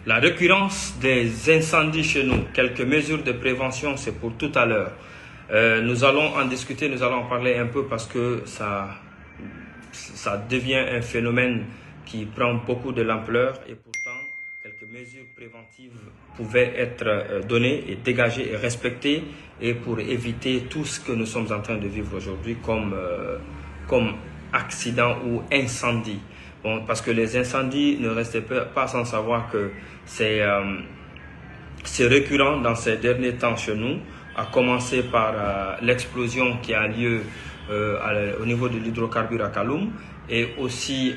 La récurrence des incendies chez nous, quelques mesures de prévention, c'est pour tout à l'heure. Nous allons en discuter, nous allons en parler un peu parce que ça devient un phénomène qui prend beaucoup de l'ampleur et pourtant quelques mesures préventives pouvaient être données et dégagées et respectées et pour éviter tout ce que nous sommes en train de vivre aujourd'hui comme accident ou incendie. Bon, parce que les incendies, ne restez pas sans savoir que c'est récurrent dans ces derniers temps chez nous, à commencer par l'explosion qui a lieu au niveau de l'hydrocarbure à Kaloum. Et aussi,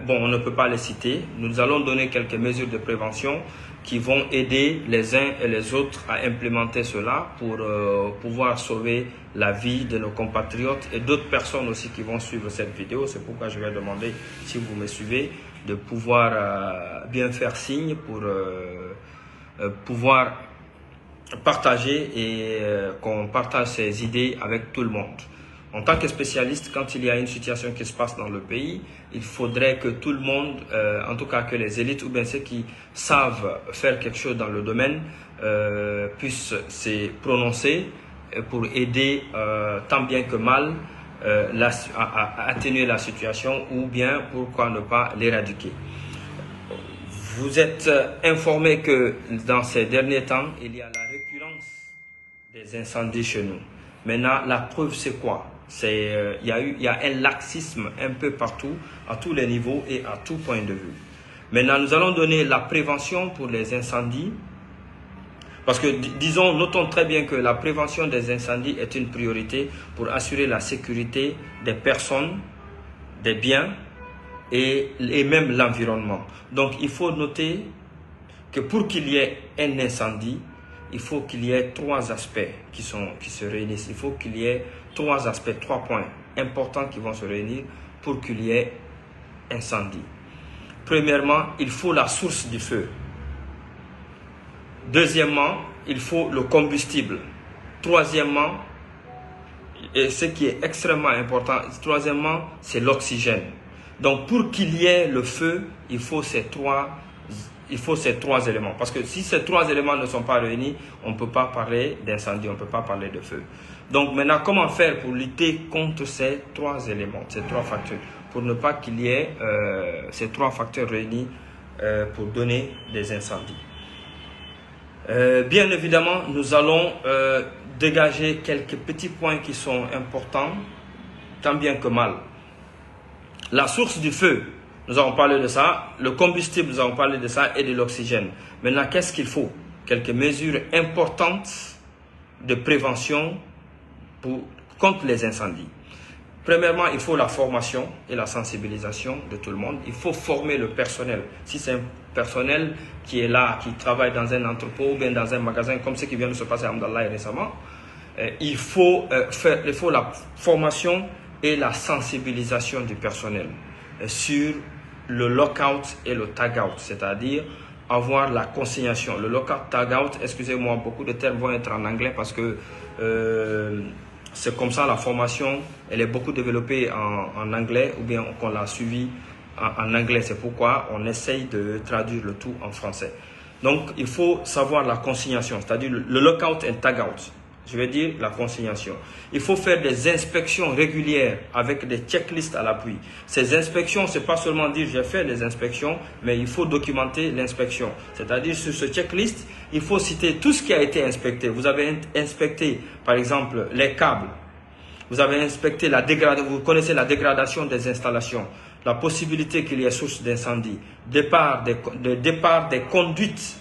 on ne peut pas les citer. Nous allons donner quelques mesures de prévention qui vont aider les uns et les autres à implémenter cela pour pouvoir sauver la vie de nos compatriotes et d'autres personnes aussi qui vont suivre cette vidéo. C'est pourquoi je vais demander, si vous me suivez, de pouvoir bien faire signe pour pouvoir partager et qu'on partage ces idées avec tout le monde. En tant que spécialiste, quand il y a une situation qui se passe dans le pays, il faudrait que tout le monde, en tout cas que les élites ou bien ceux qui savent faire quelque chose dans le domaine, puissent se prononcer pour aider tant bien que mal à atténuer la situation ou bien pourquoi ne pas l'éradiquer. Vous êtes informé que dans ces derniers temps, il y a la récurrence des incendies chez nous. Maintenant, la preuve c'est quoi? Il y a un laxisme un peu partout, à tous les niveaux et à tout point de vue. Maintenant, nous allons donner la prévention pour les incendies. Parce que, disons, notons très bien que la prévention des incendies est une priorité pour assurer la sécurité des personnes, des biens et même l'environnement. Donc, il faut noter que pour qu'il y ait un incendie, il faut qu'il y ait trois aspects qui se réunissent. Il faut qu'il y ait trois aspects, 3 points importants qui vont se réunir pour qu'il y ait incendie. Premièrement, il faut la source du feu. Deuxièmement, il faut le combustible. Troisièmement, et ce qui est extrêmement important, troisièmement, c'est l'oxygène. Donc, pour qu'il y ait le feu, il faut ces trois éléments. Parce que si ces trois éléments ne sont pas réunis, on ne peut pas parler d'incendie, on ne peut pas parler de feu. Donc maintenant, comment faire pour lutter contre ces trois éléments, ces trois facteurs, pour ne pas qu'il y ait ces trois facteurs réunis pour donner des incendies. Bien évidemment, nous allons dégager quelques petits points qui sont importants, tant bien que mal. La source du feu, nous avons parlé de ça. Le combustible, nous avons parlé de ça et de l'oxygène. Maintenant, qu'est-ce qu'il faut? Quelques mesures importantes de prévention contre les incendies. Premièrement, il faut la formation et la sensibilisation de tout le monde. Il faut former le personnel. Si c'est un personnel qui est là, qui travaille dans un entrepôt ou bien dans un magasin, comme ce qui vient de se passer à Amdallah récemment, il faut la formation et la sensibilisation du personnel sur le lockout et le tag-out, c'est-à-dire avoir la consignation. Le lockout, tag-out, excusez-moi, beaucoup de termes vont être en anglais parce que c'est comme ça la formation, elle est beaucoup développée en anglais ou bien qu'on l'a suivi en anglais. C'est pourquoi on essaye de traduire le tout en français. Donc, il faut savoir la consignation, c'est-à-dire le lockout et le tag-out. Je vais dire la consignation. Il faut faire des inspections régulières avec des checklists à l'appui. Ces inspections, c'est pas seulement dire j'ai fait des inspections, mais il faut documenter l'inspection. C'est-à-dire sur ce checklist, il faut citer tout ce qui a été inspecté. Vous avez inspecté, par exemple, les câbles. Vous avez inspecté vous connaissez la dégradation des installations, la possibilité qu'il y ait source d'incendie, départ des conduites